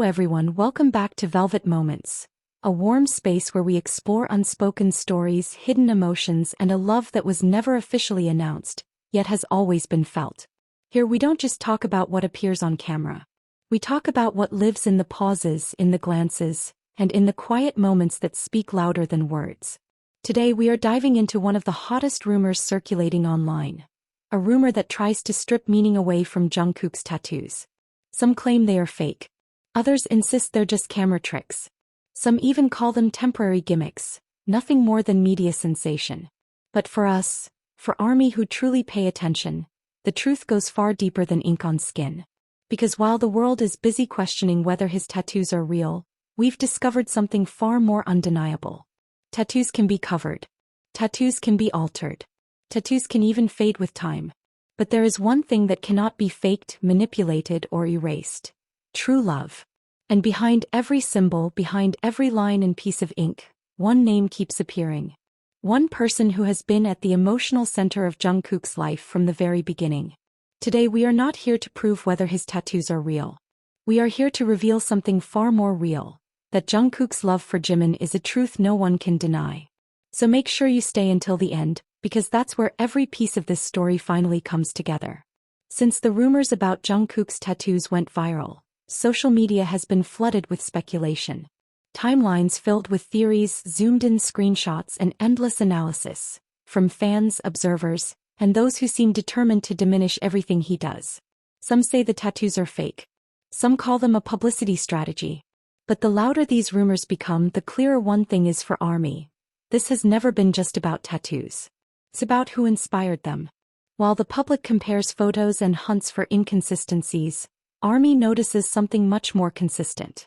everyone, welcome back to Velvet Moments, a warm space where we explore unspoken stories, hidden emotions, and a love that was never officially announced, yet has always been felt. Here we don't just talk about what appears on camera. We talk about what lives in the pauses, in the glances, and in the quiet moments that speak louder than words. Today we are diving into one of the hottest rumors circulating online. A rumor that tries to strip meaning away from Jungkook's tattoos. Some claim they are fake. Others insist they're just camera tricks. Some even call them temporary gimmicks, nothing more than media sensation. But for us, for ARMY who truly pay attention, the truth goes far deeper than ink on skin. Because while the world is busy questioning whether his tattoos are real, we've discovered something far more undeniable. Tattoos can be covered. Tattoos can be altered. Tattoos can even fade with time. But there is one thing that cannot be faked, manipulated, or erased. True love. And behind every symbol, behind every line and piece of ink, one name keeps appearing. One person who has been at the emotional center of Jungkook's life from the very beginning. Today we are not here to prove whether his tattoos are real. We are here to reveal something far more real, that Jungkook's love for Jimin is a truth no one can deny. So make sure you stay until the end, because that's where every piece of this story finally comes together. Since the rumors about Jungkook's tattoos went viral, social media has been flooded with speculation. Timelines filled with theories, zoomed-in screenshots, and endless analysis, from fans, observers, and those who seem determined to diminish everything he does. Some say the tattoos are fake. Some call them a publicity strategy. But the louder these rumors become, the clearer one thing is for ARMY. This has never been just about tattoos. It's about who inspired them. While the public compares photos and hunts for inconsistencies, ARMY notices something much more consistent.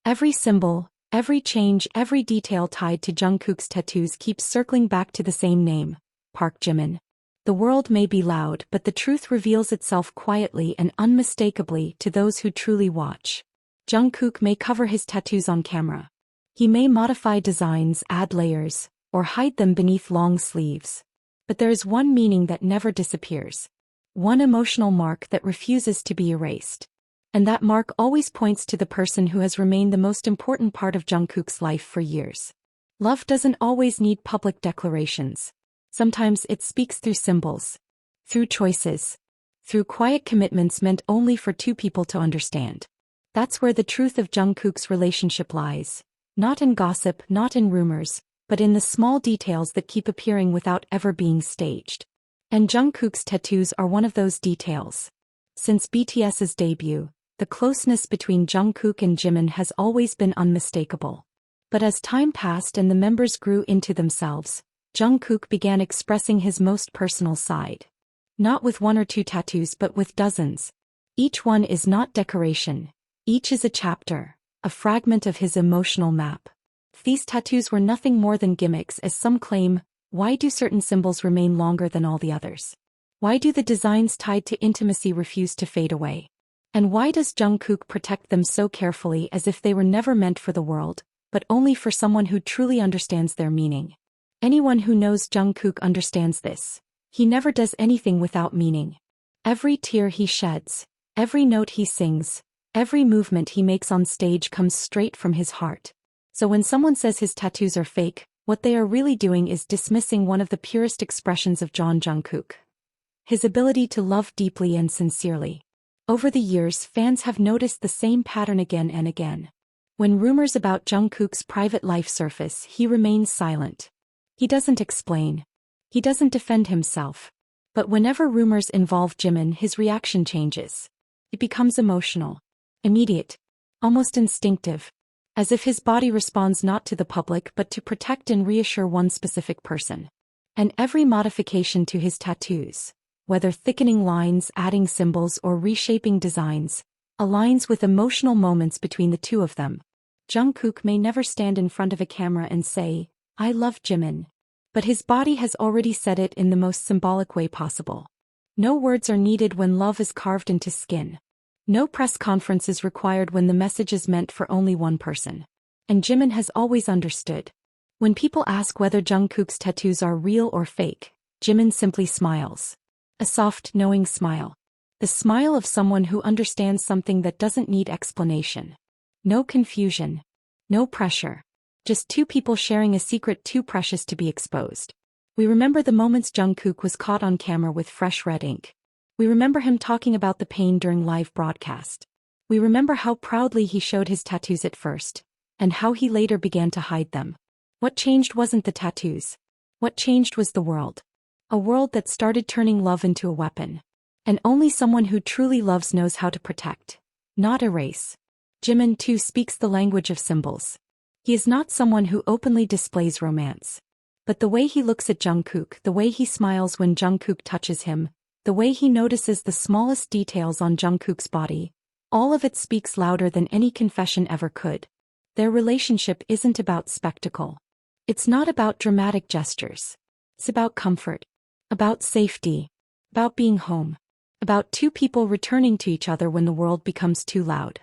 Every symbol, every change, every detail tied to Jungkook's tattoos keeps circling back to the same name, Park Jimin. The world may be loud, but the truth reveals itself quietly and unmistakably to those who truly watch. Jungkook may cover his tattoos on camera. He may modify designs, add layers, or hide them beneath long sleeves. But there is one meaning that never disappears. One emotional mark that refuses to be erased. And that mark always points to the person who has remained the most important part of Jungkook's life for years. Love doesn't always need public declarations. Sometimes it speaks through symbols, through choices, through quiet commitments meant only for two people to understand. That's where the truth of Jungkook's relationship lies. Not in gossip, not in rumors, but in the small details that keep appearing without ever being staged. And Jungkook's tattoos are one of those details. Since BTS's debut, the closeness between Jungkook and Jimin has always been unmistakable. But as time passed and the members grew into themselves, Jungkook began expressing his most personal side. Not with one or two tattoos but with dozens. Each one is not decoration. Each is a chapter, a fragment of his emotional map. These tattoos were nothing more than gimmicks, as some claim. Why do certain symbols remain longer than all the others? Why do the designs tied to intimacy refuse to fade away? And why does Jungkook protect them so carefully, as if they were never meant for the world, but only for someone who truly understands their meaning? Anyone who knows Jungkook understands this. He never does anything without meaning. Every tear he sheds, every note he sings, every movement he makes on stage comes straight from his heart. So when someone says his tattoos are fake, what they are really doing is dismissing one of the purest expressions of Jungkook. His ability to love deeply and sincerely. Over the years, fans have noticed the same pattern again and again. When rumors about Jungkook's private life surface, he remains silent. He doesn't explain. He doesn't defend himself. But whenever rumors involve Jimin, his reaction changes. It becomes emotional. Immediate. Almost instinctive. As if his body responds not to the public but to protect and reassure one specific person. And every modification to his tattoos, whether thickening lines, adding symbols, or reshaping designs, aligns with emotional moments between the two of them. Jungkook may never stand in front of a camera and say, "I love Jimin." But his body has already said it in the most symbolic way possible. No words are needed when love is carved into skin. No press conference is required when the message is meant for only one person. And Jimin has always understood. When people ask whether Jungkook's tattoos are real or fake, Jimin simply smiles. A soft, knowing smile. The smile of someone who understands something that doesn't need explanation. No confusion. No pressure. Just two people sharing a secret too precious to be exposed. We remember the moments Jungkook was caught on camera with fresh red ink. We remember him talking about the pain during live broadcast. We remember how proudly he showed his tattoos at first, and how he later began to hide them. What changed wasn't the tattoos. What changed was the world. A world that started turning love into a weapon. And only someone who truly loves knows how to protect, not erase. Jimin too speaks the language of symbols. He is not someone who openly displays romance. But the way he looks at Jungkook, the way he smiles when Jungkook touches him, the way he notices the smallest details on Jungkook's body, all of it speaks louder than any confession ever could. Their relationship isn't about spectacle. It's not about dramatic gestures. It's about comfort. About safety. About being home. About two people returning to each other when the world becomes too loud.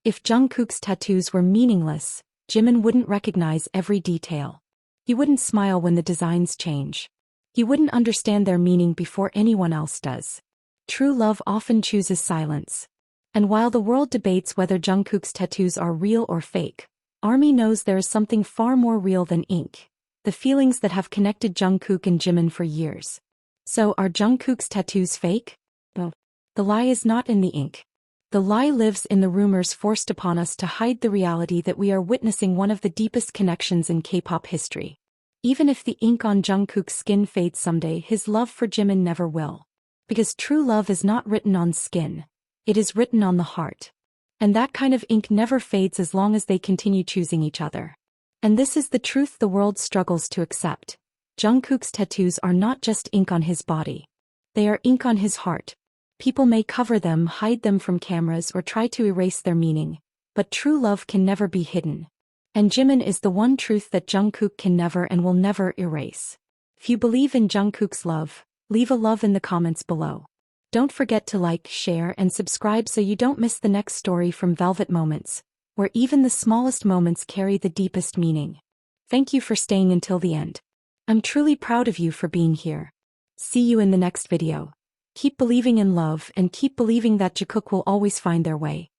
If Jungkook's tattoos were meaningless, Jimin wouldn't recognize every detail. He wouldn't smile when the designs change. He wouldn't understand their meaning before anyone else does. True love often chooses silence. And while the world debates whether Jungkook's tattoos are real or fake, ARMY knows there is something far more real than ink. The feelings that have connected Jungkook and Jimin for years. So are Jungkook's tattoos fake? No. The lie is not in the ink. The lie lives in the rumors forced upon us to hide the reality that we are witnessing one of the deepest connections in K-pop history. Even if the ink on Jungkook's skin fades someday, his love for Jimin never will. Because true love is not written on skin. It is written on the heart. And that kind of ink never fades as long as they continue choosing each other. And this is the truth the world struggles to accept. Jungkook's tattoos are not just ink on his body. They are ink on his heart. People may cover them, hide them from cameras, or try to erase their meaning. But true love can never be hidden. And Jimin is the one truth that Jungkook can never and will never erase. If you believe in Jungkook's love, leave a love in the comments below. Don't forget to like, share, and subscribe so you don't miss the next story from Velvet Moments, where even the smallest moments carry the deepest meaning. Thank you for staying until the end. I'm truly proud of you for being here. See you in the next video. Keep believing in love and keep believing that Jikook will always find their way.